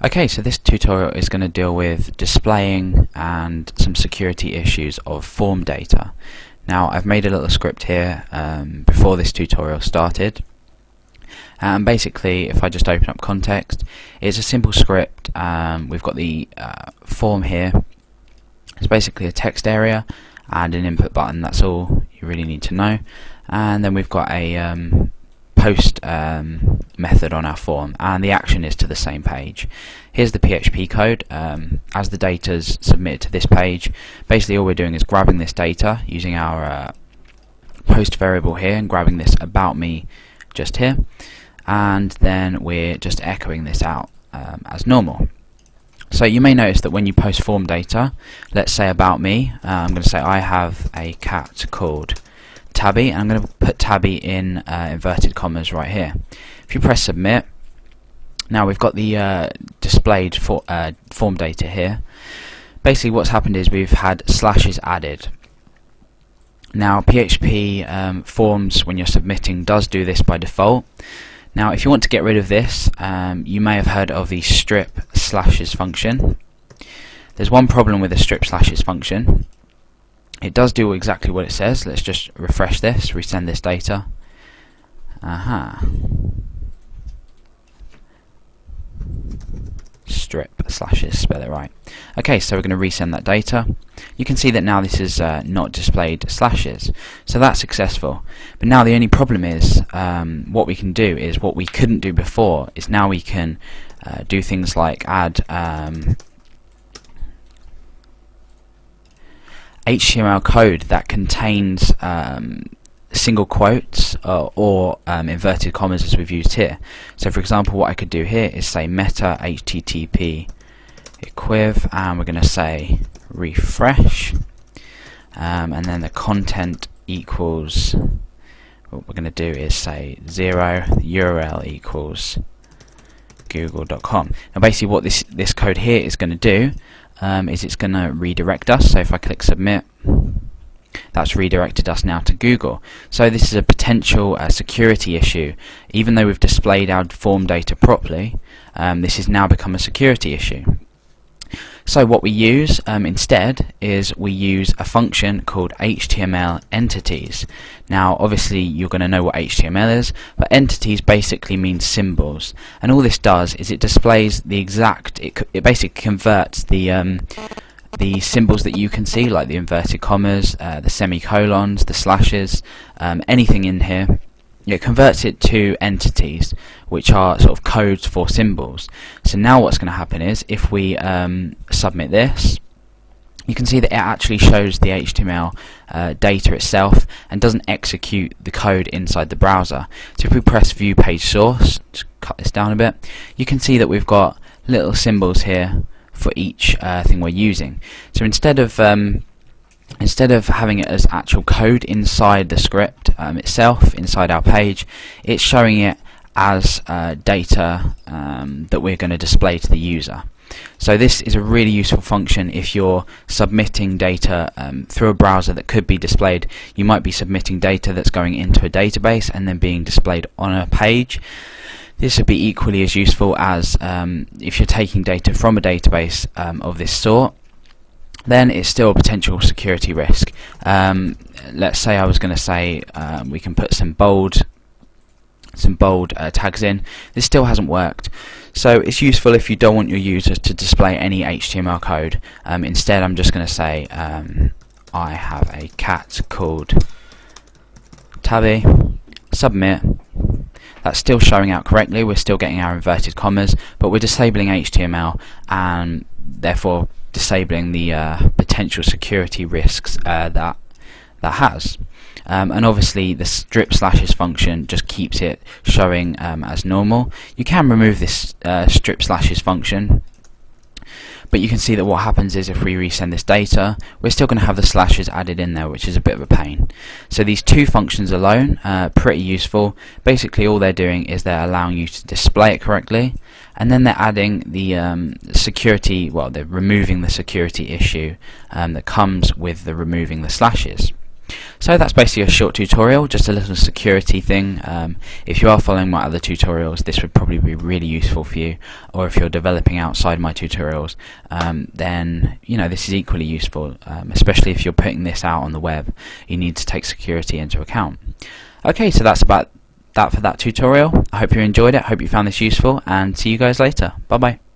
Okay, so this tutorial is going to deal with displaying and some security issues of form data. Now, I've made a little script here before this tutorial started, and basically if I just open up context, it's a simple script. We've got the form here. It's basically a text area and an input button. That's all you really need to know. And then we've got a post method on our form, and the action is to the same page. Here's the PHP code. As the data is submitted to this page, basically all we're doing is grabbing this data using our post variable here and grabbing this about me just here, and then we're just echoing this out as normal. So you may notice that when you post form data, let's say about me, I'm going to say I have a cat called Tabby, and I'm going to put Tabby in inverted commas right here. If you press submit, now we've got the displayed form data here. Basically what's happened is we've had slashes added. Now PHP forms, when you're submitting, does do this by default. Now if you want to get rid of this, you may have heard of the strip slashes function. There's one problem with the strip slashes function. It does do exactly what it says. Let's just refresh this, resend this data. Strip slashes, spell it right. Okay, so we're going to resend that data. You can see that now this is not displayed slashes, so that's successful. But now the only problem is what we can do is what we couldn't do before is now we can do things like add HTML code that contains single quotes or inverted commas, as we've used here. So for example, what I could do here is say meta http equiv, and we're going to say refresh, and then the content equals, what we're going to do is say 0, the URL equals google.com. Now basically what this code here is going to do is it's going to redirect us. So if I click submit, that's redirected us now to Google. So this is a potential security issue. Even though we've displayed our form data properly, this has now become a security issue. So what we use instead is we use a function called HTML entities. Now obviously you're going to know what HTML is, but entities basically means symbols, and all this does is it displays the exact, it basically converts the symbols that you can see, like the inverted commas, the semicolons, the slashes, anything in here. It converts it to entities, which are sort of codes for symbols. So now what's going to happen is if we submit this, you can see that it actually shows the HTML data itself and doesn't execute the code inside the browser. So if we press view page source, just cut this down a bit, you can see that we've got little symbols here for each thing we're using. So instead of having it as actual code inside the script itself, inside our page, it's showing it as data that we're going to display to the user. So this is a really useful function if you're submitting data through a browser that could be displayed. You might be submitting data that's going into a database and then being displayed on a page. This would be equally as useful as if you're taking data from a database of this sort. Then it's still a potential security risk. Let's say I was going to say we can put some bold tags in. This still hasn't worked. So it's useful if you don't want your users to display any HTML code. Instead, I'm just going to say I have a cat called Tabby. Submit. That's still showing out correctly. We're still getting our inverted commas, but we're disabling HTML and therefore disabling the potential security risks that has. And obviously the strip slashes function just keeps it showing as normal. You can remove this strip slashes function, but you can see that what happens is if we resend this data, we're still going to have the slashes added in there, which is a bit of a pain. So these two functions alone are pretty useful. Basically all they're doing is they're allowing you to display it correctly, and then they're adding the security, well, they're removing the security issue that comes with the removing the slashes. So that's basically a short tutorial, just a little security thing. If you are following my other tutorials, this would probably be really useful for you, or if you're developing outside my tutorials, then this is equally useful, especially if you're putting this out on the web. You need to take security into account. Okay, so that's about that for that tutorial. I hope you enjoyed it, hope you found this useful, and see you guys later. Bye bye.